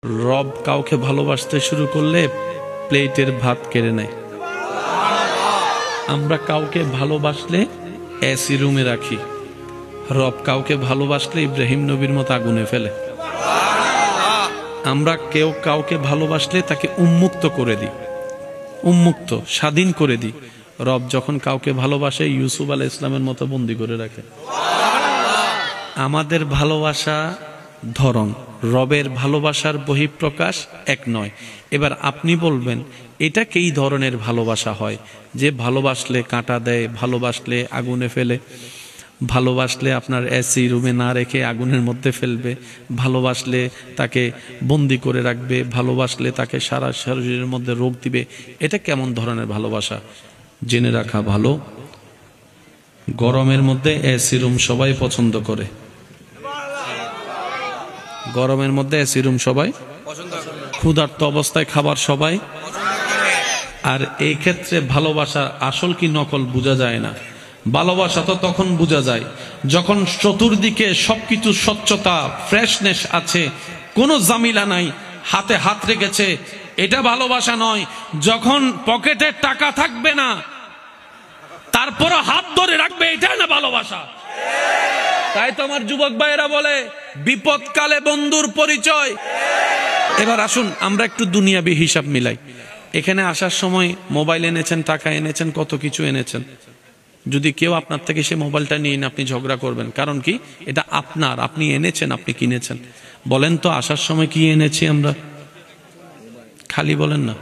রব কাউকে ভালোবাসতে শুরু করলে প্লেটের ভাত কেড়ে নেয়। আমরা কাউকে ভালোবাসলে এসি রুমে রাখি, রব কাউকে ভালোবাসলে ইব্রাহিম নবীর মতো আগুনে ফেলে। আমরা কেউ কাউকে ভালোবাসলে তাকে উন্মুক্ত করে দিই, উন্মুক্ত স্বাধীন করে দিই। রব যখন কাউকে ভালোবাসে ইউসুফ আলাইহিস সালামের মতো বন্দী করে রাখে। আমাদের ভালোবাসা ধরন, রবের ভালোবাসার বহিঃপ্রকাশ এক নয়। এবার আপনি বলবেন এটা কী ধরনের ভালোবাসা হয়? যে ভালোবাসলে কাঁটা দেয়, ভালোবাসলে আগুনে ফেলে, ভালোবাসলে আপনার এসি রুমে না রেখে আগুনের মধ্যে ফেলবে, ভালোবাসলে তাকে বন্দি করে রাখবে, ভালোবাসলে তাকে সারা শরীরের মধ্যে রোগ দিবে। এটা কেমন ধরনের ভালোবাসা? জেনে রাখা ভালো, গরমের মধ্যে এসি রুম সবাই পছন্দ করে। গরমের মধ্যে এসি রুম সবাই পছন্দ করে, ক্ষুধার্ত অবস্থায় খাবার সবাই। আর এই ক্ষেত্রে ভালোবাসা আসল কি নকল বোঝা যায় না। ভালোবাসা তো তখন বোঝা যায় যখন চতুর্দিকে সবকিছু স্বচ্ছতা, ফ্রেশনেস আছে, কোনো জামিলা নাই, হাতে হাত রেখেছে, এটা ভালোবাসা নয়। যখন পকেটে টাকা থাকবে না তারপরও হাত ধরে রাখবে, এটা না ভালোবাসা। তাই তো আমার যুবক ভাইয়েরা বলে বিপদকালে বন্ধুর পরিচয়। এবার আসুন আমরা একটু দুনিয়াবি হিসাব মিলাই। এখানে আসার সময় মোবাইল এনেছেন, টাকা এনেছেন, কত কিছু এনেছেন। যদি কেউ আপনার থেকে সে মোবাইলটা নিয়ে আপনি ঝগড়া করবেন, কারণ কি? এটা আপনার, আপনি এনেছেন, আপনি কিনেছেন। বলেন তো আসার সময় কি এনেছি আমরা? খালি বলেন না।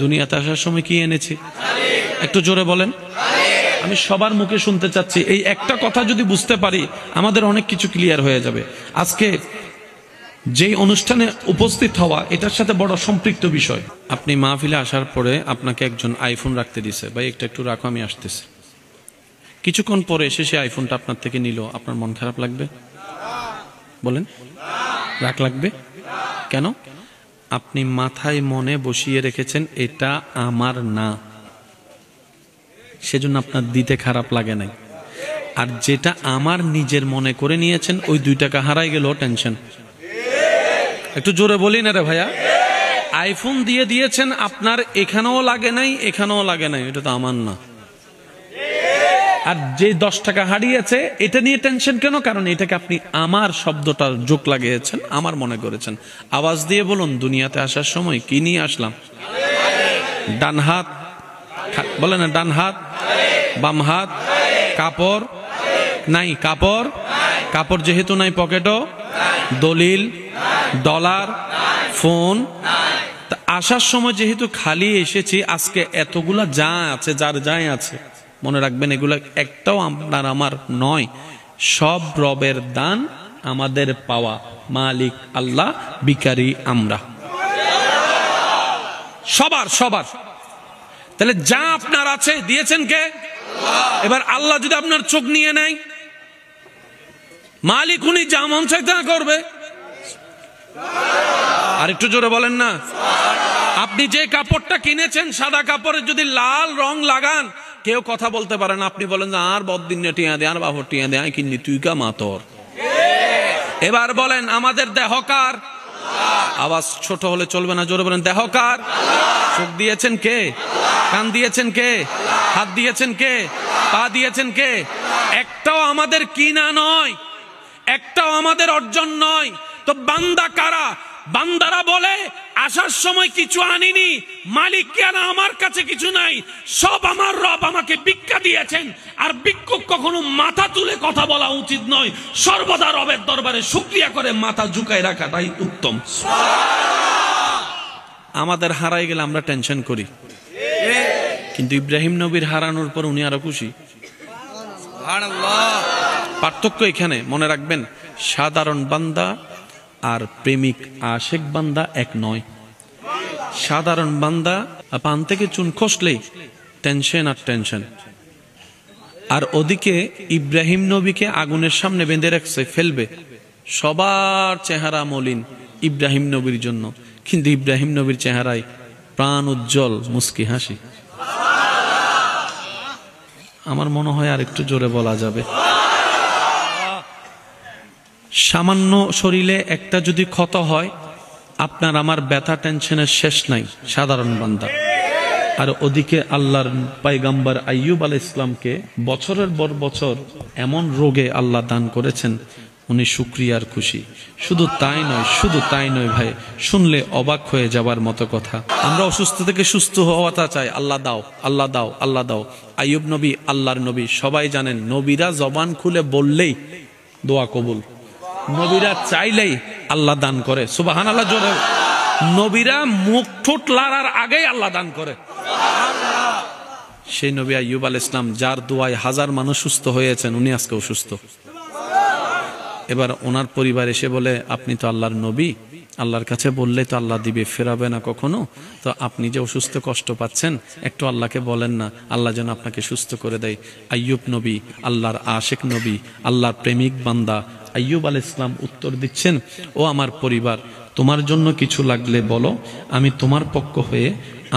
দুনিয়াতে আসার সময় কি এনেছি? একটু জোরে বলেন। আমি সবার মুখে শুনতে চাচ্ছি। এই একটা কথা যদি বুঝতে পারি আমাদের অনেক কিছু ক্লিয়ার হয়ে যাবে। আজকে যেই অনুষ্ঠানে উপস্থিত হওয়া এটার সাথে বড় সম্পৃক্ত বিষয়। আপনি মাহফিলে আসার পরে আপনাকে একজন আইফোন রাখতে দিছে, ভাই একটু রাখো আমি আসতেছি। কিছুক্ষণ পরে এসে সে আইফোনটা আপনার থেকে নিল, আপনার মন খারাপ লাগবে? বলেন, রাগ লাগবে কেন? আপনি মাথায় মনে বসিয়ে রেখেছেন এটা আমার না, সেজন্য আপনার দিতে খারাপ লাগে নাই। আর যেটা আমার নিজের মনে করে নিয়েছেন, ওই 2 টাকা হারাই গেল টেনশন। একটু জোরে বলি না রে ভাইয়া। আইফোন দিয়ে দিয়েছেন, আপনার এখানেও লাগে নাই, এখানেও লাগে নাই, এটা তো আমার না। আর যে 10 টাকা হারিয়েছে এটা নিয়ে টেনশন কেন? কারণ এটাকে আপনি আমার শব্দটা যোগ লাগিয়েছেন, আমার মনে করেছেন। আওয়াজ দিয়ে বলুন, দুনিয়াতে আসার সময় কি নিয়ে আসলাম? ডান হাত, বলে না, ডান হাত, বাম হাত, কাপড় নাই, কাপড় যেহেতু নাই, পকেটও দলিল, ডলার, ফোন। আসার সময় যেহেতু খালি এসেছি, আজকে এতগুলা যা আছে, যার যাই আছে, মনে রাখবেন এগুলা একটাও আপনার আমার নয়, সব রবের দান, আমাদের পাওয়া। মালিক আল্লাহ, ভিখারি আমরা, সবার। তাহলে যা আপনার আছে দিয়েছেন কে? এবার আল্লাহ যদি আপনার চোখ নিয়ে নেয়, মালিক উনি যা মন চাই তা করবে। আর একটু জোরে বলেন না। আপনি যে কাপড়টা কিনেছেন, সাদা কাপড়ে যদি লাল রং লাগান, কেউ কথা বলতে পারে না। আপনি বলেন যে আর বদিন টিয়া দে, আর বাবর টিয়া দে, কিনি তুই কা মাতর। এবার বলেন আমাদের দেহকার, আওয়াজ ছোট হলে চলবে না, জোরে বলেন দেহকার। চোখ দিয়েছেন কে? কান দিয়েছেন কে? হাত দিয়েছেন কে? পা দিয়েছেন কে? একটাও আমাদের কিনা নয়, একটাও আমাদের অর্জন নয়। তো বান্দা কারা? বান্দারা বলে আসার সময় কিছু আনিনি, মালিক কেন আমার কাছে কিছু নাই, সব আমার রব আমাকে ভিক্ষা দিয়েছেন। আর ভিক্ষুক কখনো মাথা তুলে কথা বলা উচিত নয়, সর্বদা রবের দরবারে শুকরিয়া করে মাথা ঝুঁকায় রাখাটাই উত্তম। আমাদের হারাই গেলে আমরা টেনশন করি, কিন্তু ইব্রাহিম নবীর হারানোর পর উনি আরো খুশি। পার্থক্য এখানে মনে রাখবেন, সাধারণ বান্দা আর প্রেমিক আশেক বান্দা এক নয়। সাধারণ বান্দা পান থেকে চুন খসলেই টেনশন আর টেনশন। আর ওদিকে ইব্রাহিম নবীকে আগুনের সামনে বেঁধে রাখছে, ফেলবে। সবার চেহারা মলিন ইব্রাহিম নবীর জন্য, কিন্তু ইব্রাহিম নবীর চেহারায় প্রাণ উজ্জ্বল মুস্কি হাসি। আমার মনে হয় আর একটু জোরে বলা যাবে। সামান্য শরীরে একটা যদি ক্ষত হয় আপনার আমার ব্যথা টেনশনের শেষ নাই, সাধারণ বান্দা। আর ওদিকে আল্লাহর পয়গম্বর আইয়ুব আলাইহিস সালামকে বছরের পর বছর এমন রোগে আল্লাহ দান করেছেন, উনি শুকরিয়ার খুশি। শুধু তাই নয় ভাই, শুনলে অবাক হয়ে যাবার মতো কথা। আমরা অসুস্থ থেকে সুস্থ হওয়াটা চাই, আল্লাহ দাও, আল্লাহ দাও, আল্লাহ দাও। আইয়ুব নবী আল্লাহর নবী, সবাই জানেন নবীরা জবান খুলে বললেই দোয়া কবুল, নবীরা চাইলেই আল্লাহ দান করে। সুবহানাল্লাহ জোরে। নবীরা মুখ ঠোঁট লড়ার আগেই আল্লাহ দান করে। সেই নবী আইয়ুব আলাইহিস সালাম, যার দোয়ায় হাজার মানুষ সুস্থ হয়েছেন, উনি আজকে অসুস্থ। এবার ওনার পরিবার এসে বলে, আপনি তো আল্লাহর নবী, আল্লাহর কাছে বললে তো আল্লাহ দিবে, ফেরাবে না কখনো, তো আপনি যে অসুস্থ কষ্ট পাচ্ছেন, একটু আল্লাহকে বলেন না, আল্লাহ যেন আপনাকে সুস্থ করে দেয়। আইয়ুব নবী আল্লাহর আশেক নবী, আল্লাহর প্রেমিক বান্দা আইয়ুব আলাইহিস সালাম উত্তর দিচ্ছেন, ও আমার পরিবার, তোমার জন্য কিছু লাগলে বলো, আমি তোমার পক্ষ হয়ে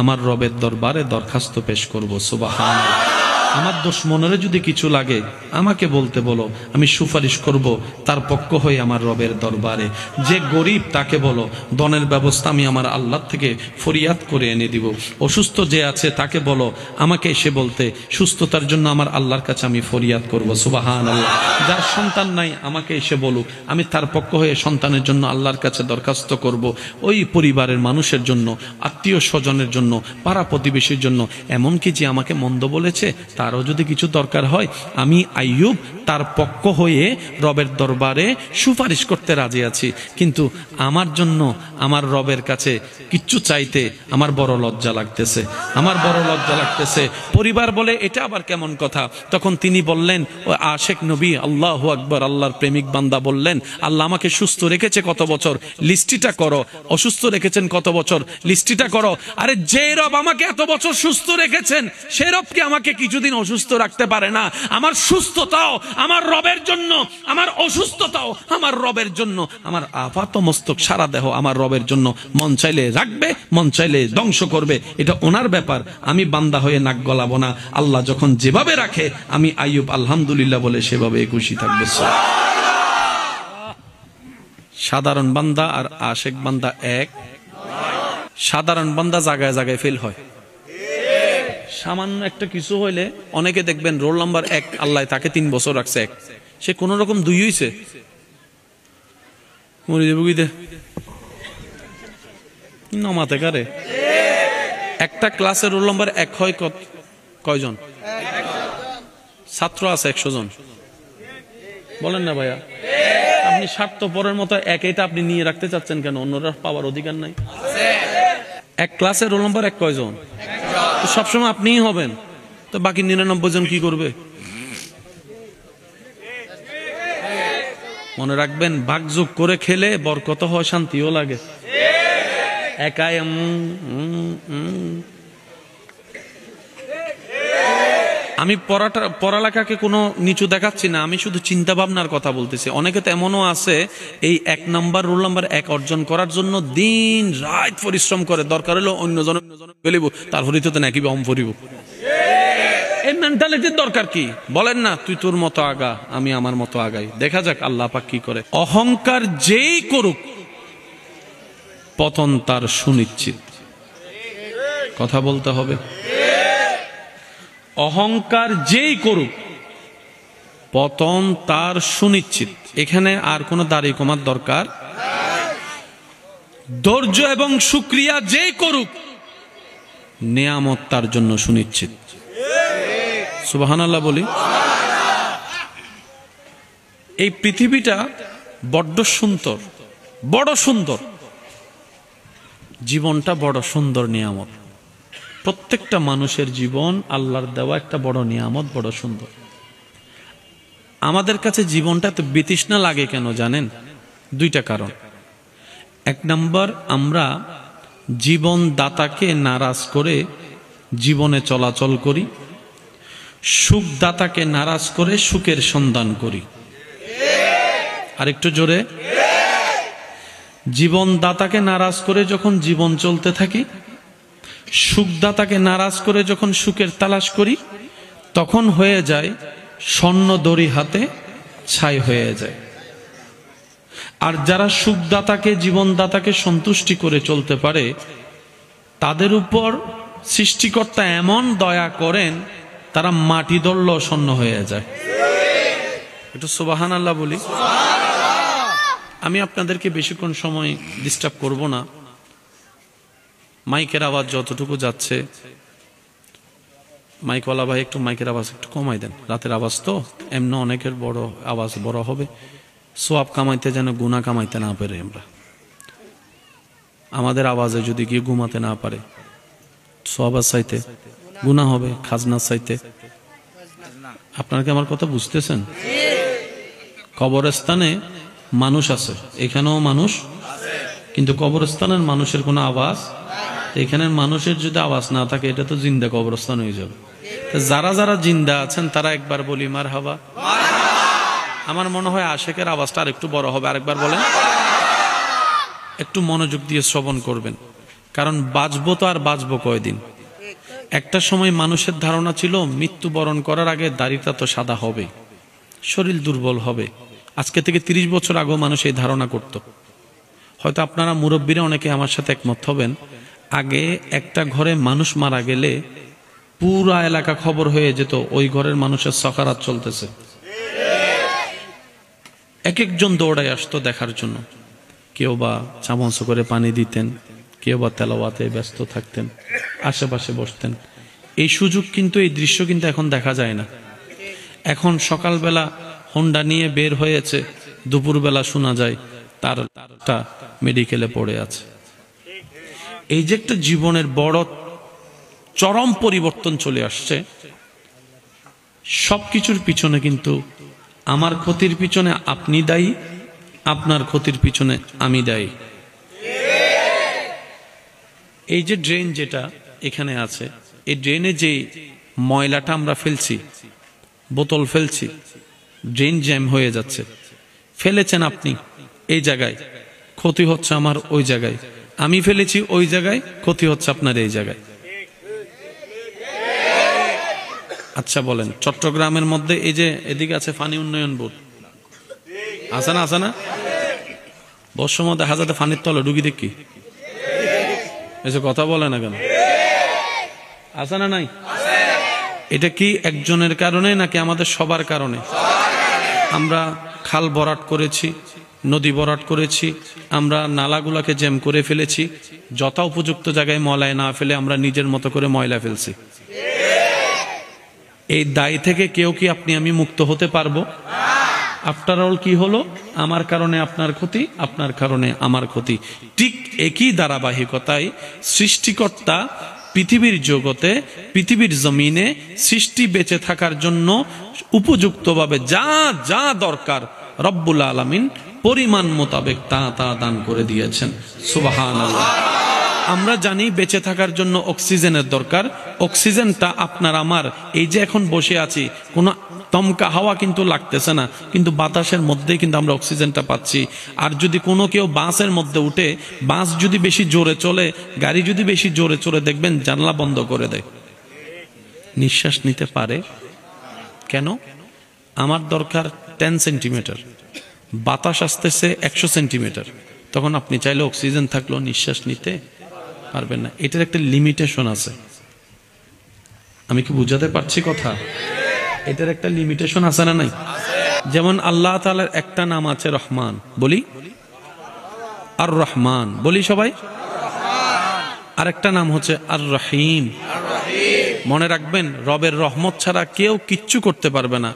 আমার রবের দরবারে দরখাস্ত পেশ করব। সুবহানাল্লাহ। আমার দুশমনেরে যদি কিছু লাগে আমাকে বলতে বলো, আমি সুপারিশ করব তার পক্ষ হয়ে আমার রবের দরবারে। যে গরিব তাকে বলো, দনের ব্যবস্থা আমি আমার আল্লাহ থেকে ফরিয়াদ করে এনে দিব। অসুস্থ যে আছে তাকে বলো, আমাকে এসে বলতে, সুস্থতার জন্য আমার আল্লাহর কাছে আমি ফরিয়াদ করব। সুবহানাল্লাহ। যার সন্তান নাই আমাকে এসে বলুক, আমি তার পক্ষ হয়ে সন্তানের জন্য আল্লাহর কাছে দরখাস্ত করব। ওই পরিবারের মানুষের জন্য, আত্মীয় স্বজনের জন্য, পাড়া প্রতিবেশীর জন্য, এমনকি যে আমাকে মন্দ বলেছে তারও যদি কিছু দরকার হয়, আমি আইয়ুব তার পক্ষ হয়ে রবের দরবারে সুপারিশ করতে রাজি আছি। কিন্তু আমার জন্য আমার রবের কাছে কিচ্ছু চাইতে আমার বড় লজ্জা লাগতেছে, আমার বড় লজ্জা লাগতেছে। পরিবার বলে, এটা আবার কেমন কথা? তখন তিনি বললেন, ও আশেক নবী, আল্লাহু আকবার, আল্লাহর প্রেমিক বান্দা বললেন, আল্লাহ আমাকে সুস্থ রেখেছে কত বছর, লিস্টিটা করো। অসুস্থ রেখেছেন কত বছর, লিস্টিটা করো। আরে যে রব আমাকে এত বছর সুস্থ রেখেছেন, সে রব কি আমাকে কিছুদিন অসুস্থ রাখতে পারে না? আমার সুস্থতাও আমার রবের জন্য, আমার অসুস্থতাও আমার রবের জন্য, আমার আপাত মস্তক সারা দেহ আমার রবের জন্য। মন চাইলে রাখবে, মন চাইলে ধ্বংস করবে, এটা ওনার ব্যাপার। আমি বান্দা হয়ে নাক গলাবো না। আল্লাহ যখন যেভাবে রাখে, আমি আইয়ুব আলহামদুলিল্লাহ বলে সেভাবে খুশি থাকবে। সাধারণ বান্দা আর আশেক বান্দা এক। সাধারণ বান্দা জায়গায় জায়গায় ফেল হয়। সামান্য একটা কিছু হইলে অনেকে দেখবেন রোল নাম্বার 1, আল্লাহ তাকে 3 বছর রাখছে 1, সে কোন রকম 2 হইছে, মরে যাবে বুঝতে নমাতে কারে। একটা ক্লাসের রোল নাম্বার 1 হয় কয়জন? ছাত্র আছে 100 জন, বলেন না ভাইয়া? আপনি স্বার্থপরের মতো এটা আপনি নিয়ে রাখতে চাচ্ছেন কেন? অন্যরা পাওয়ার অধিকার নাই? এক ক্লাসের রোল নাম্বার 1 কয়জন? সবসময় আপনিই হবেন, তো বাকি 99 জন কি করবে? মনে রাখবেন, ভাগযোগ করে খেলে বরকত হয়, শান্তিও লাগে। একাই আমি পড়ালেখাকে কোনো নিচু দেখাচ্ছি না, আমি শুধু চিন্তা ভাবনার কথা বলতেছি। অনেকে তো এমনও আছে, এই 1 নাম্বার রোল নাম্বার 1 অর্জন করার জন্য দিন রাত পরিশ্রম করে, দরকার হলো অন্যজন ফেলিব, তারপরে তো নাকি অম ফরিব। এই মেন্টালিটির দরকার কি? বলেন না, তুই তোর মতো আগা, আমি আমার মতো আগাই, দেখা যাক আল্লাহ পাক কি করে। অহংকার যেই করুক, পতন তার সুনিশ্চিত। কথা বলতে হবে। অহংকার যেই করুক, পতন তার সুনিশ্চিত। এখানে আর কোনো দাড়ি কমার দরকার। ধৈর্য এবং শুকরিয়া যেই করুক, নেয়ামত তার জন্য সুনিশ্চিত। সুবহানাল্লাহ বলি। এই পৃথিবীটা বড্ড সুন্দর, বড় সুন্দর। জীবনটা বড় সুন্দর নিয়ামত। প্রত্যেকটা মানুষের জীবন আল্লাহর দেওয়া একটা বড় নিয়ামত, বড় সুন্দর। আমাদের কাছে জীবনটা এত বিতৃষ্ণা লাগে কেন জানেন? 2টা কারণ। 1 নম্বর, আমরা জীবনদাতাকে নারাজ করে জীবনে চলাচল করি, সুখদাতাকে নারাজ করে সুখের সন্ধান করি। আরেকটু জোরে। জীবনদাতাকে নারাজ করে যখন জীবন চলতে থাকি, সুখদাতাকে নারাজ করে যখন সুখের তালাশ করি, তখন হয়ে যায় স্বর্ণ দড়ি হাতে ছাই হয়ে যায়। আর যারা সুখদাতাকে, জীবনদাতাকে সন্তুষ্টি করে চলতে পারে, তাদের উপর সৃষ্টিকর্তা এমন দয়া করেন, তারা মাটি ধরল শূন্য হয়ে যায়। একটু সুবহানাল্লাহ বলি। আমি আপনাদেরকে বেশিক্ষণ সময় ডিস্টার্ব করব না। মাইকের আওয়াজ যতটুকু যাচ্ছে, মাইকওয়ালা ভাই একটু মাইকের আওয়াজ একটু কমাই দেন। রাতের আওয়াজ তো এমনি অনেকের বড় আওয়াজ বড় হবে। সোয়াব কামাইতে যেন গুনাহ কামাইতে না পারে। আমরা আমাদের আওয়াজে যদি গিয়ে ঘুমাতে না পারে, সোয়াবের চাইতে গুনাহ হবে, খাজনার চাইতে। আপনারা কি আমার কথা বুঝতেছেন? কবরস্থানে মানুষ আছে, এখানেও মানুষ, কিন্তু কবরস্থানের মানুষের কোনো আওয়াজ, এখানের মানুষের যদি আওয়াজ না থাকে, এটা তো জিন্দা কবরস্থান হয়ে যাবে। যারা যারা জিন্দা আছেন তারা একবার বলি মারহাবা। আমার মনে হয় আশেকের আওয়াজটা আর একটু বড় হবে। আরেকবার বলেন। একটু মনোযোগ দিয়ে শ্রবণ করবেন, কারণ বাঁচবো তো আর বাঁচবো কয়দিন। একটা সময় মানুষের ধারণা ছিল মৃত্যুবরণ করার আগে দাড়িটা তো সাদা হবে, শরীর দুর্বল হবে। আজকে থেকে 30 বছর আগেও মানুষ এই ধারণা করত। হয়তো আপনারা মুরব্বীরা অনেকে আমার সাথে একমত হবেন। আগে একটা ঘরে মানুষ মারা গেলে পুরা এলাকা খবর হয়ে যেত, ওই ঘরের মানুষের সকারাত চলতেছে। এক একজন দৌড়ায় আসতো দেখার জন্য। কেউ বা চামচ করে পানি দিতেন, কেউ বা তেলাওয়াতে ব্যস্ত থাকতেন, আশেপাশে বসতেন। এই সুযোগ কিন্তু, এই দৃশ্য কিন্তু এখন দেখা যায় না। এখন সকালবেলা হোন্ডা নিয়ে বের হয়েছে, দুপুরবেলা শোনা যায় তারটা মেডিকেলে পড়ে আছে। এই যে একটা জীবনের বড় চরম পরিবর্তন চলে আসছে। সবকিছুর পিছনে কিন্তু আমার ক্ষতির পিছনে আপনি দায়ী, আপনার ক্ষতির পিছনে আমি দায়ী। এই যে ড্রেন যেটা এখানে আছে, এই ড্রেনে যে ময়লাটা আমরা ফেলছি, বোতল ফেলছি, ড্রেন জ্যাম হয়ে যাচ্ছে। ফেলেছেন আপনি এই জায়গায়, ক্ষতি হচ্ছে আমার ওই জায়গায়। আমি ফেলেছি ওই জায়গায়, ক্ষতি হচ্ছে আপনার এই জায়গায়। আচ্ছা বলেন, চট্টগ্রামের মধ্যে এই যে এদিকে আছে পানি উন্নয়ন বোর্ড, আছে না? আছে না? বর্ষর মধ্যে হাজাতে পানির তলে ডুগি দেখি, এসে কথা বলে না কেন? আছে না নাই? এটা কি একজনের কারণে নাকি আমাদের সবার কারণে? আমরা খাল ভরাট করেছি, নদী ভরাট করেছি, আমরা নালাগুলাকে জ্যাম করে ফেলেছি। যথা উপযুক্ত জায়গায় ময়লা না ফেলে আমরা নিজের মতো করে ময়লা ফেলছি। এই দায় থেকে কেউ কি আপনি আমি মুক্ত হতে পারবো? আফটার অল কি হলো? আমার কারণে আপনার ক্ষতি, আপনার কারণে আমার ক্ষতি। ঠিক একই ধারাবাহিকতায় সৃষ্টিকর্তা পৃথিবীর জগতে, পৃথিবীর জমিনে সৃষ্টি বেঁচে থাকার জন্য উপযুক্তভাবে যা যা দরকার রব্বুল আলামিন পরিমাণ মোতাবেক তা তা দান করে দিয়েছেন। সুবহানাল্লাহ। আমরা জানি বেঁচে থাকার জন্য অক্সিজেনের দরকার। অক্সিজেনটা আপনার আমার, এই যে এখন বসে আছি, কোনো দমকা হাওয়া কিন্তু লাগতেছে না, কিন্তু বাতাসের মধ্যেই কিন্তু আমরা অক্সিজেনটা পাচ্ছি। আর যদি কোনো কেউ বাসের মধ্যে উঠে, বাস যদি বেশি জোরে চলে, গাড়ি যদি বেশি জোরে চলে, দেখবেন জানলা বন্ধ করে দেয়, নিঃশ্বাস নিতে পারে। কেন? আমার দরকার 10 সেন্টিমিটার, বাতাস আসতেছে 100 সেন্টিমিটার, তখন আপনি চাইলে অক্সিজেন থাকলেও নিঃশ্বাস নিতে পারবেন না। এটার একটা লিমিটেশন আছে। আমি কি বুঝাতে পারছি কথা? এটার একটা লিমিটেশন আছে না নাই? যেমন আল্লাহ তাআলার একটা নাম আছে রহমান, বলি আর রহমান, বলি সবাই। আর একটা নাম হচ্ছে আর রহিম। মনে রাখবেন, রবের রহমত ছাড়া কেউ কিচ্ছু করতে পারবে না।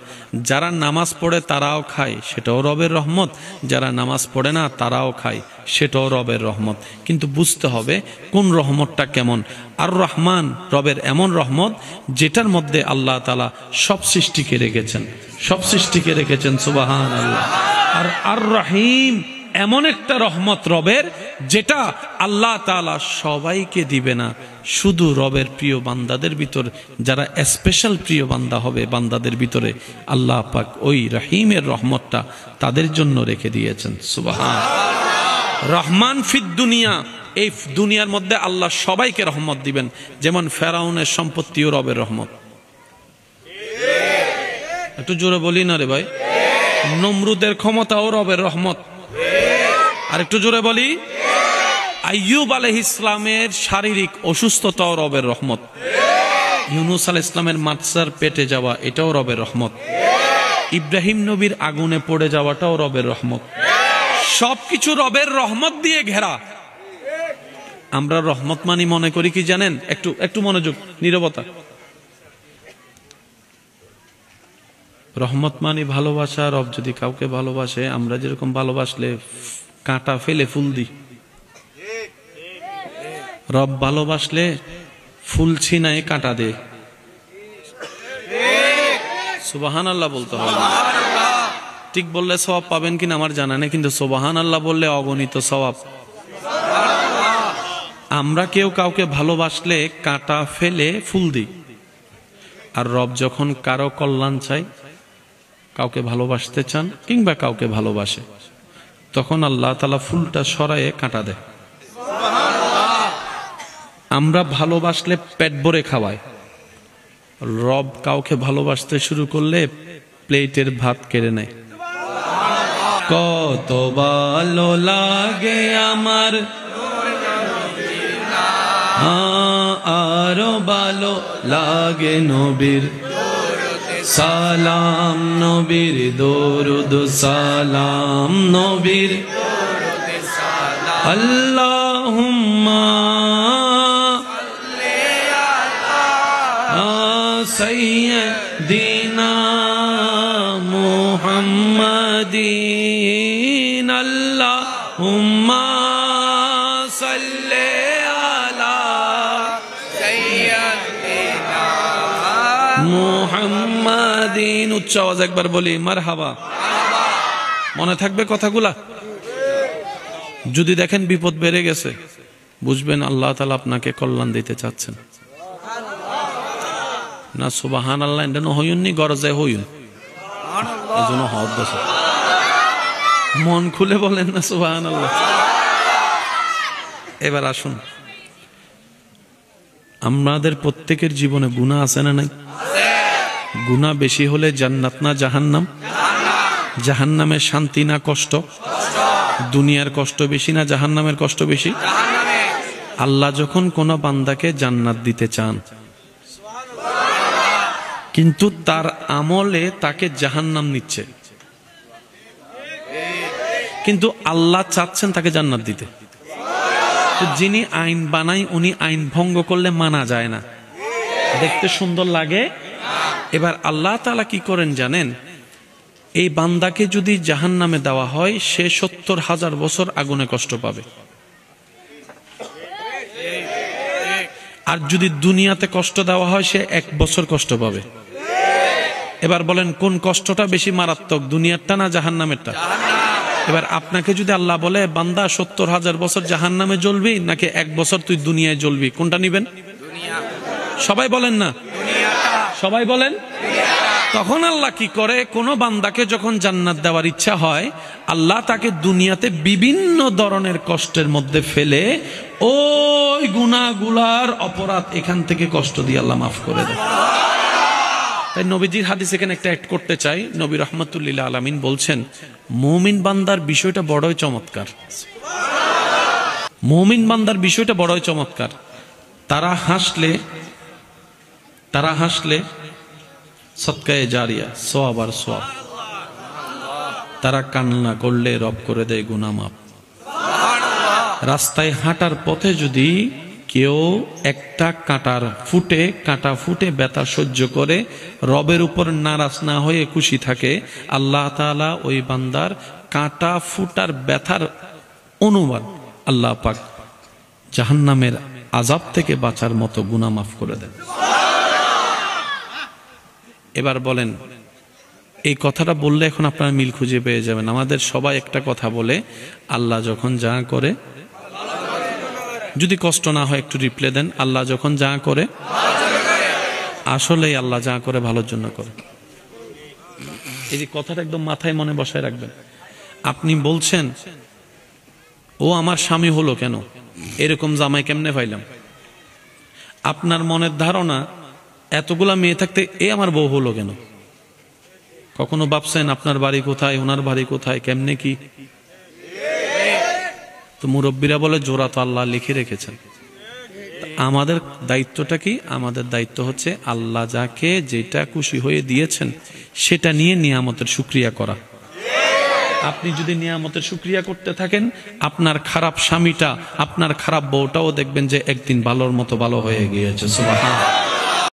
যারা নামাজ পড়ে তারাও খায়, সেটাও রবের রহমত। যারা নামাজ পড়ে না তারাও খায়, সেটাও রবের রহমত। কিন্তু বুঝতে হবে কোন রহমতটা কেমন। আর রহমান রবের এমন রহমত যেটার মধ্যে আল্লাহ তাআলা সব সৃষ্টিকে রেখেছেন, সব সৃষ্টিকে রেখেছেন। সুবহানাল্লাহ। আর আর রহিম এমন একটা রহমত রবের, যেটা আল্লাহ তাআলা সবাইকে দিবে না, শুধু রবের প্রিয় বান্দাদের ভিতর যারা স্পেশাল প্রিয় বান্দা হবে, বান্দাদের ভিতরে আল্লাহ পাক ওই রহিমের রহমতটা তাদের জন্য রেখে দিয়েছেন। সুবহানাল্লাহ। রহমান ফিদ দুনিয়া, এই দুনিয়ার মধ্যে আল্লাহ সবাইকে রহমত দিবেন। যেমন ফেরাউনের সম্পত্তিও রবের রহমত। একটু জোরে বলি না রে ভাই। নমরুদের ক্ষমতাও রবের রহমত। আর একটু জোরে বলি, আইয়ুব আলাইহিস সালামের শারীরিক অসুস্থতাও রবের রহমত, ইউনুস আলাইহিস সালামের মাছার পেটে যাওয়া এটাও রবের রহমত, ইব্রাহিম নবীর আগুনে পড়ে যাওয়াটাও রবের রহমত, সবকিছু রবের রহমত দিয়ে ঘেরা। আমরা রহমত মানি মনে করি কি জানেন, একটু একটু মনোযোগ, নীরবতা। রহমত মানি ভালোবাসা। রব যদি কাউকে ভালোবাসে, আমরা যেরকম ভালোবাসলে কাঁটা ফেলে ফুল দিই, রব ভালোবাসলে ফুল ছিনায় কাঁটা দে। সুবহানাল্লাহ বলতে হবে। ঠিক বললে সওয়াব পাবেন কিনা আমার জানা নেই, কিন্তু সুবহানাল্লাহ বললে অগণিত সওয়াব। আমরা কেউ কাউকে ভালোবাসলে কাঁটা ফেলে ফুল দিই, আর রব যখন কারো কল্যাণ চাই, কাউকে ভালোবাসতে চান কিংবা কাউকে ভালোবাসে, তখন আল্লাহ তাআলা ফুলটা সরায়ে কাঁটা দেয়। আমরা ভালোবাসলে পেট ভরে খাওয়ায়, রব কাউকে ভালোবাসতে শুরু করলে প্লেটের ভাত কেড়ে নেয়। কত ভালো লাগে আমার, আরো ভালো লাগে নবীর সালাম, নবীর দরুদ সালাম, নবীর আল্লাহুম্মা সাইয়্যিদিনা মুহাম্মাদিন, আল্লাহুম্মা সাল্লি আলা সাইয়্যিদিনা মুহাম্মাদিন। উচ্চ আওয়াজ একবার বলি মারহাবা। মনে থাকবে কথাগুলা? যদি দেখেন বিপদ বেড়ে গেছে, বুঝবেন আল্লাহ তাআলা আপনাকে কল্যাণ দিতে চাচ্ছেন। না সুবহানাল্লাহ এটা হইউননি, গরজে হইউন, এজন্য হদ দেছে। মন খুলে বলেন না সুবহানাল্লাহ। এবার আসুন, আমাদের প্রত্যেকের জীবনে গুনাহ আছে না নাই? গুনাহ বেশি হলে জান্নাত না জাহান্নাম? জাহান্নামের শান্তি না কষ্ট? দুনিয়ার কষ্ট বেশি না জাহান্নামের কষ্ট বেশি? আল্লাহ যখন কোন বান্দাকে জান্নাত দিতে চান, কিন্তু তার আমলে তাকে জাহান্নাম নিচ্ছে, কিন্তু আল্লাহ চাচ্ছেন তাকে জান্নাত দিতে। যিনি আইন বানায় উনি আইন ভঙ্গ করলে মানা যায় না, দেখতে সুন্দর লাগে। এবার আল্লাহ তাআলা কি করেন জানেন? এই বান্দাকে যদি জাহান্নামে দেওয়া হয়, সে ৭০,০০০ বছর আগুনে কষ্ট পাবে। আর যদি দুনিয়াতে কষ্ট দেওয়া হয়, সে ১ বছর কষ্ট পাবে। এবার বলেন কোন কষ্টটা বেশি মারাত্মক, দুনিয়ারটা না জাহান্নামেরটা? এবার আপনাকে যদি আল্লাহ বলে বান্দা ৭০,০০০ বছর জাহান্নামে জ্বলবি নাকি ১ বছর তুই দুনিয়ায় জ্বলবি, কোনটা নিবেন? সবাই বলেন না, সবাই বলেন। তখন আল্লাহ কি করে, কোন বান্দাকে যখন জান্নাত দেওয়ার ইচ্ছা হয়, আল্লাহ তাকে দুনিয়াতে বিভিন্ন ধরনের কষ্টের মধ্যে ফেলে ওই গুনাহগুলার অপরাধ এখান থেকে কষ্ট দিয়ে আল্লাহ মাফ করে দেয়। তাই নবীজির হাদিস এখানে একটা অ্যাড করতে চাই। নবী রাহমাতুল্লিল আলামিন বলছেন, মুমিন বান্দার বিষয়টা বড়ই চমৎকার। মুমিন বান্দার বিষয়টা বড়ই চমৎকার। তারা হাসলে সদকায়ে জারিয়া, সওয়াব আর সওয়াব। তারা কান্না করলে রব করে দেয় গুনাহ মাফ। রাস্তায় হাঁটার পথে যদি কেউ একটা কাঁটা ফুটে ব্যথা সহ্য করে রবের উপর নারাজ না হয়ে খুশি থাকে, আল্লাহ তাআলা ওই বান্দার কাঁটা ফুটার ব্যথার অনুমান আল্লাহ পাক জাহান্নামের আযাব থেকে বাঁচার মতো গুনাহ মাফ করে দেন। এবার বলেন, এই কথাটা বললে এখন আপনারা মিল খুঁজে পেয়ে যাবেন। আমাদের সবাই একটা কথা বলে, আল্লাহ যখন যা করে, যদি কষ্ট না হয় একটু রিপ্লে দেন, আল্লাহ যখন যা করে আসলেই আল্লাহ যা করে ভালোর জন্য করে। এই যে কথাটা একদম মাথায় মনে বসায় রাখবেন। আপনি বলছেন ও আমার স্বামী হলো কেন, এরকম জামাই কেমনে পাইলাম? আপনার মনের ধারণা এতগুলা মেয়ে থাকতে এ আমার বউ হলো কেন? কখনো ভাবছেন আপনার বাড়ি কোথায়, ওনার বাড়ি কোথায়, কেমনে কি? তো মুরব্বীরা বলে জোড়া তো আল্লাহ লিখে রেখেছেন। আমাদের দায়িত্বটা কি? আমাদের দায়িত্ব হচ্ছে আল্লাহ যাকে যেটা খুশি হয়ে দিয়েছেন সেটা নিয়ে নিয়ামতের শুকরিয়া করা। আপনি যদি নিয়ামতের শুকরিয়া করতে থাকেন, আপনার খারাপ স্বামীটা, আপনার খারাপ বউটাও দেখবেন যে একদিন ভালোর মতো ভালো হয়ে গিয়েছে। সুবহানাল্লাহ।